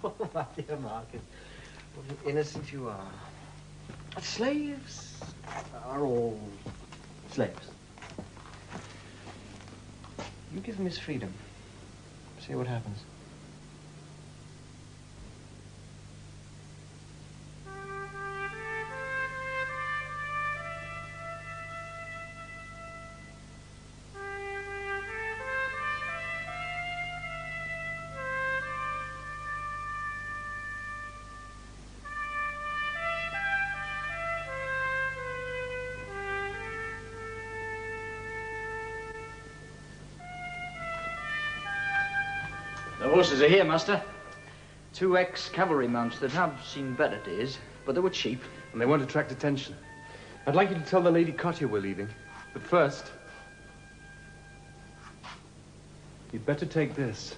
Oh, my dear Marcus, what an innocent you are. Slaves are all slaves. You give him his freedom. See what happens. The horses are here, master. 2 ex-cavalry mounts that have seen better days, but they were cheap. And they won't attract attention. I'd like you to tell the Lady Cottier we're leaving. But first, you'd better take this.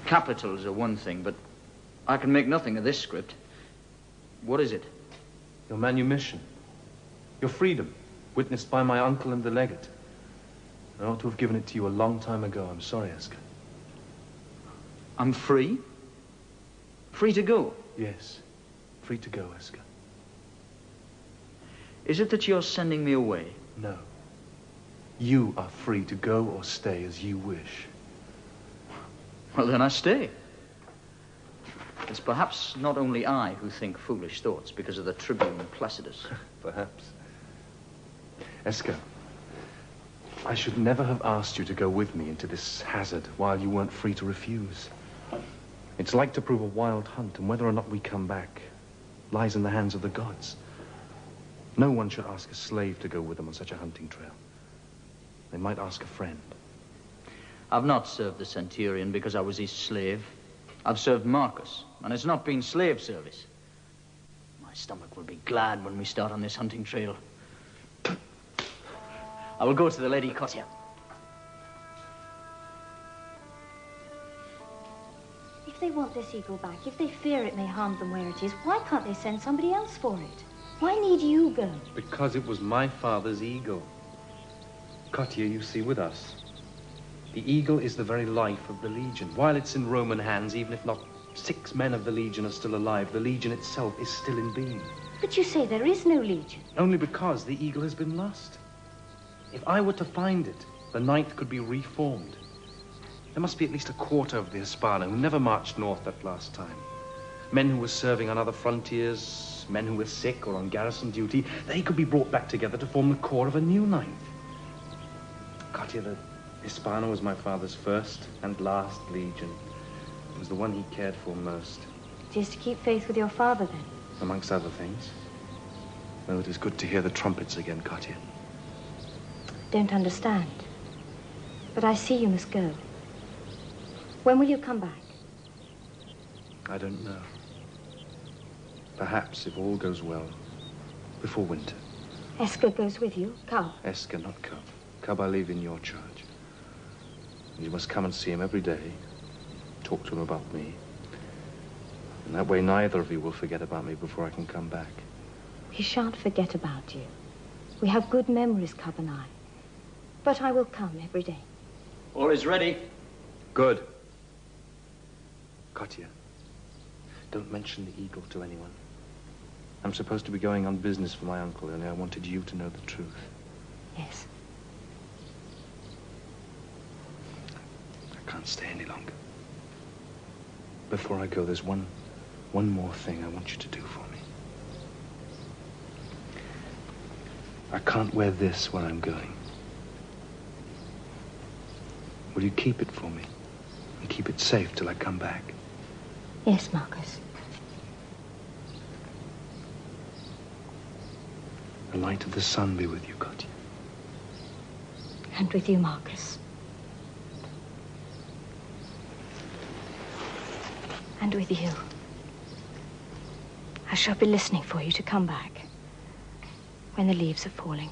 Capitals are one thing, but I can make nothing of this script. What is it? Your manumission. Your freedom, witnessed by my uncle and the legate. I ought to have given it to you a long time ago. I'm sorry, Esker. I'm free? Free to go? Yes, free to go, Esker. Is it that you're sending me away? No. You are free to go or stay as you wish. Well, then I stay. It's perhaps not only I who think foolish thoughts because of the Tribune Placidus. Perhaps. Esker, I should never have asked you to go with me into this hazard while you weren't free to refuse. It's like to prove a wild hunt, and whether or not we come back lies in the hands of the gods. No one should ask a slave to go with them on such a hunting trail. They might ask a friend. I've not served the Centurion because I was his slave. I've served Marcus, and it's not been slave service. My stomach will be glad when we start on this hunting trail. I will go to the Lady Cottier. If they want this eagle back, if they fear it may harm them where it is, why can't they send somebody else for it? Why need you go? Because it was my father's eagle. Cottier, you see, with us, the eagle is the very life of the Legion. While it's in Roman hands, even if not 6 men of the Legion are still alive, the Legion itself is still in being. But you say there is no Legion. Only because the eagle has been lost. If I were to find it, the Ninth could be reformed. There must be at least a quarter of the Hispano who never marched north that last time. Men who were serving on other frontiers, men who were sick or on garrison duty, they could be brought back together to form the core of a new Ninth. Cottier, the Hispano was my father's first and last Legion. It was the one he cared for most. It is to keep faith with your father, then? Amongst other things. Though it is good to hear the trumpets again, Cottier. Don't understand. But I see you must go. When will you come back? I don't know. Perhaps, if all goes well, before winter. Esker goes with you, Cub? Esker, not Cub. Cub I leave in your charge. You must come and see him every day. Talk to him about me. And that way neither of you will forget about me before I can come back. He shan't forget about you. We have good memories, Cub and I. But I will come every day. All is ready. Good. Cottier, don't mention the eagle to anyone. I'm supposed to be going on business for my uncle, only I wanted you to know the truth. Yes. I can't stay any longer. Before I go, there's one more thing I want you to do for me. I can't wear this where I'm going. Will you keep it for me? And keep it safe till I come back? Yes, Marcus. The light of the sun be with you, Cottier. And with you, Marcus. And with you. I shall be listening for you to come back when the leaves are falling.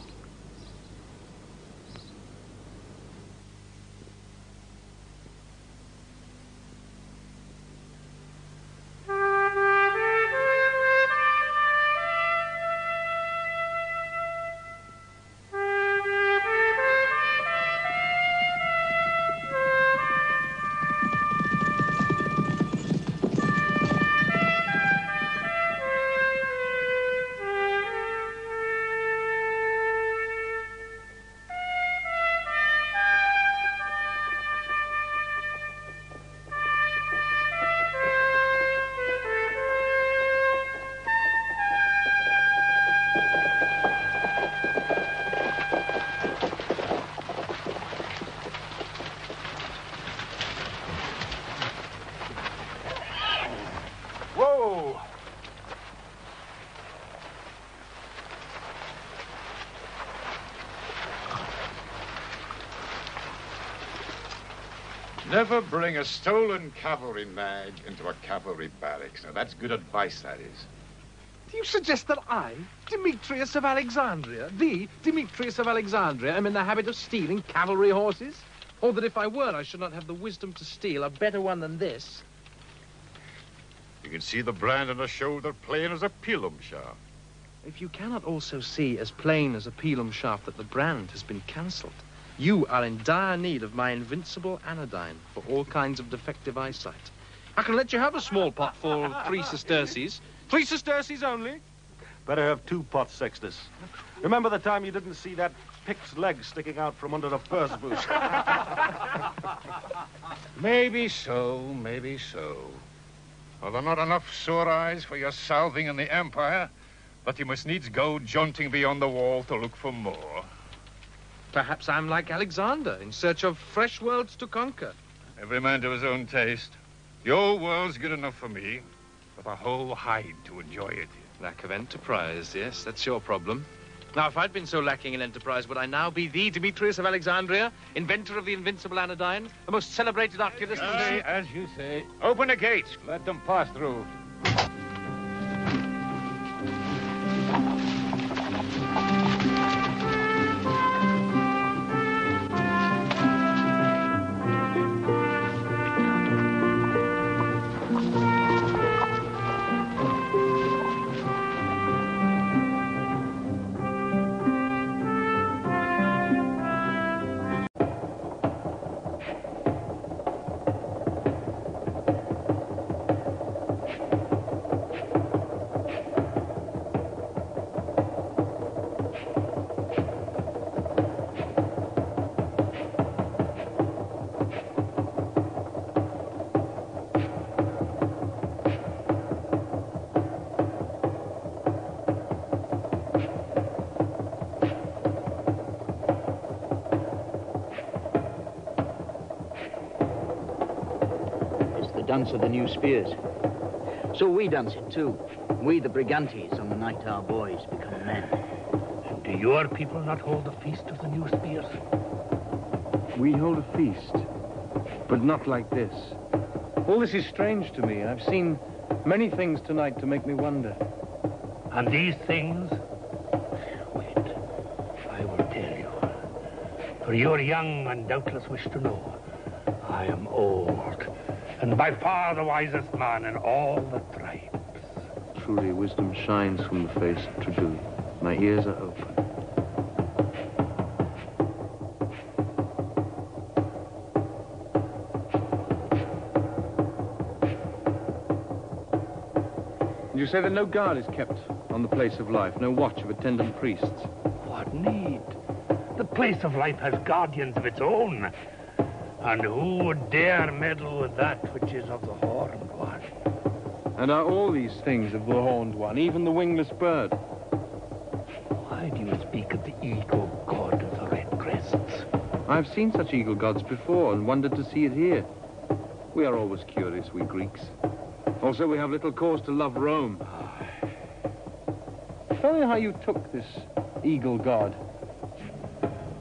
Never bring a stolen cavalry nag into a cavalry barracks. Now, that's good advice, that is. Do you suggest that I, Demetrius of Alexandria, the Demetrius of Alexandria, am in the habit of stealing cavalry horses? Or that if I were, I should not have the wisdom to steal a better one than this? You can see the brand on the shoulder plain as a pilum shaft. If you cannot also see as plain as a pilum shaft that the brand has been cancelled, you are in dire need of my invincible anodyne for all kinds of defective eyesight. I can let you have a small pot for 3 sesterces. 3 sesterces only. Better have 2 pots, Sextus. Remember the time you didn't see that pig's leg sticking out from under the purse boot? Maybe so, maybe so. Are there not enough sore eyes for your southing in the Empire that you must needs go jaunting beyond the wall to look for more? Perhaps I'm like Alexander, in search of fresh worlds to conquer. Every man to his own taste. The old world's good enough for me, with a whole hide to enjoy it. Lack of enterprise, yes, that's your problem. Now, if I'd been so lacking in enterprise, would I now be the Demetrius of Alexandria, inventor of the invincible anodyne, the most celebrated oculist? Aye, as you say. Open the gates. Let them pass through. Dance of the new spears. So we dance it too. We, the Brigantes, on the night our boys become men. And do your people not hold the feast of the new spears? We hold a feast, but not like this. All this is strange to me. I've seen many things tonight to make me wonder. And these things? Wait, I will tell you. For you're young and doubtless wish to know. I am old, and by far the wisest man in all the tribes. Truly, wisdom shines from the face of Tribune. My ears are open. You say that no guard is kept on the place of life, no watch of attendant priests? What need? The place of life has guardians of its own. And who would dare meddle with that which is of the horned one? And are all these things of the horned one, even the wingless bird? Why do you speak of the eagle god of the red crests? I've seen such eagle gods before and wondered to see it here. We are always curious, we Greeks. Also, we have little cause to love Rome. Tell me how you took this eagle god.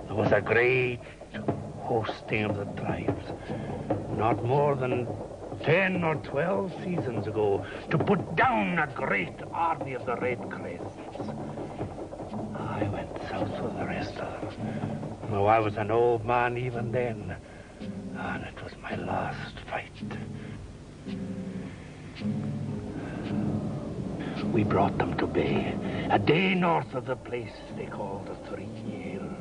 There was a great hosting of the tribes, not more than 10 or 12 seasons ago, to put down a great army of the Red Crests. I went south with the rest of them. Though I was an old man even then, and it was my last fight. We brought them to bay, a day north of the place they called the 3 Hills.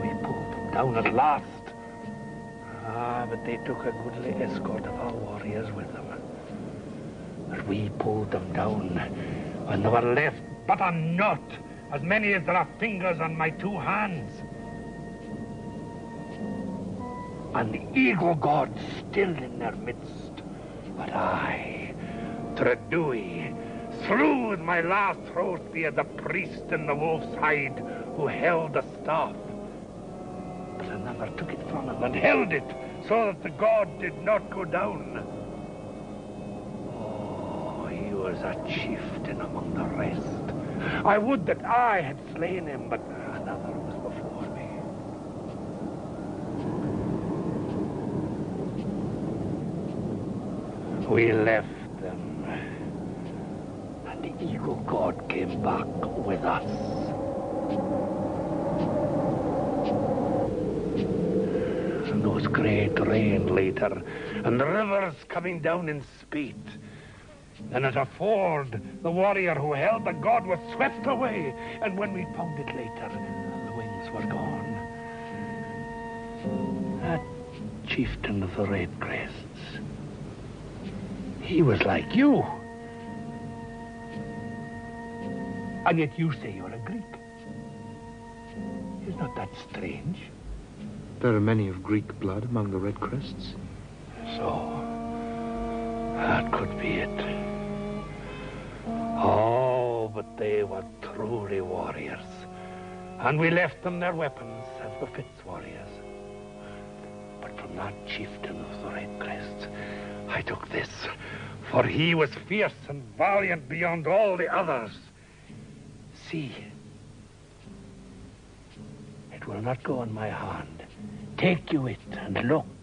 We pulled them down at last. But they took a goodly escort of our warriors with them. But we pulled them down when there were left but a knot, as many as there are fingers on my 2 hands. And the eagle gods still in their midst. But I, Tredui, slew with my last throw spear the priest in the wolf's hide who held the staff. But another took it from him and held it so that the god did not go down. Oh, he was a chieftain among the rest. I would that I had slain him, but another was before me. We left them. And the eagle god came back with us. And there was great rain later, and the rivers coming down in spate. And at a ford, the warrior who held the god was swept away. And when we found it later, the wings were gone. That chieftain of the Red Crests, he was like you. And yet you say you're a Greek. Is not that strange? There are many of Greek blood among the Red Crests. So, that could be it. Oh, but they were truly warriors. And we left them their weapons as befits warriors. But from that chieftain of the Red Crests, I took this, for he was fierce and valiant beyond all the others. See, it will not go in my hand. Take you it and look.